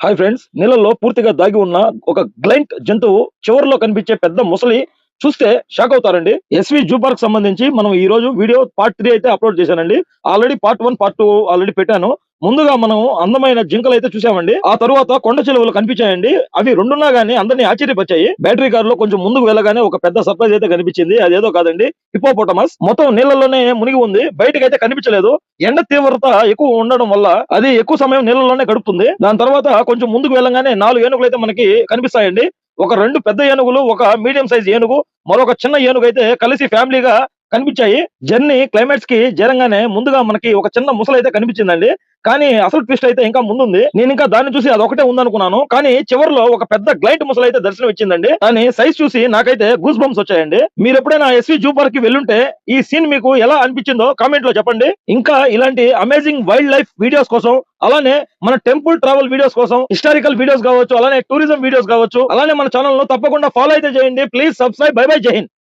Hi friends, నీళ్ళల్లో పూర్తిగా దాగి ఉన్న ఒక గ్లైంట్ జంతువు చివరిలో కనిపించే పెద్ద ముసలి చూస్తే షాక్ అవుతారండి. ఎస్వి జూ పార్క్ సంబంధించి మనం ఈ రోజు వీడియో పార్ట్ 3 అయితే అప్లోడ్ చేశానండి. ఆల్రెడీ పార్ట్ 1 పార్ట్ 2 ఆల్రెడీ పెట్టాను. ముందుగా మనం అందమైన జింకలు అయితే చూసామండి. ఆ తరువాత కొండ చిలువలు కనిపించాయండి. అవి రెండున్నా గానీ అందరినీ ఆశ్చర్యపరిచాయి. బ్యాటరీ కారులో కొంచెం ముందుకు వెళ్ళగానే ఒక పెద్ద సర్ప్రైజ్ అయితే కనిపించింది. అదేదో కాదండి, హిపోపోటమస్ మొత్తం నీళ్ళలోనే మునిగి ఉంది. బయటకు అయితే కనిపించలేదు. ఎండ తీవ్రత ఎక్కువ ఉండడం వల్ల అది ఎక్కువ సమయం నీళ్ళలోనే గడుపుతుంది. దాని తర్వాత కొంచెం ముందుకు వెళ్ళగానే 4 ఏనుగులు అయితే మనకి కనిపిస్తాయండి. ఒక 2 పెద్ద ఏనుగులు, ఒక మీడియం సైజ్ ఏనుగు, మరొక చిన్న ఏనుగు అయితే కలిసి ఫ్యామిలీగా కనిపించాయి. జర్నీ క్లైమాక్స్ కి చేరంగానే ముందుగా మనకి ఒక చిన్న ముసలి అయితే కనిపించిందండి. కానీ అసలు ట్విస్ట్ అయితే ఇంకా ముందుంది. నేను ఇంకా దాన్ని చూసి అదొకటే ఉందనుకున్నాను. కానీ చివరిలో ఒక పెద్ద గ్లైంట్ ముసలి అయితే దర్శనం ఇచ్చిందండి. దాని సైజ్ చూసి నాకైతే గూస్ బంప్స్ వచ్చాయండి. మీరు ఎప్పుడైనా ఎస్వి జూ పార్క్ కి వెళ్ళుంటే ఈ సీన్ మీకు ఎలా అనిపించిందో కామెంట్ లో చెప్పండి. ఇంకా ఇలాంటి అమేజింగ్ వైల్డ్ లైఫ్ వీడియోస్ కోసం, అలానే మన టెంపుల్ ట్రావెల్ వీడియోస్ కోసం, హిస్టారికల్ వీడియోస్ కావచ్చు, అలానే టూరిజం వీడియోస్ కావచ్చు, అలానే మన ఛానల్ లో తప్పకుండా ఫాలో అయితే చేయండి. Please subscribe. బై బై, జై హింద్.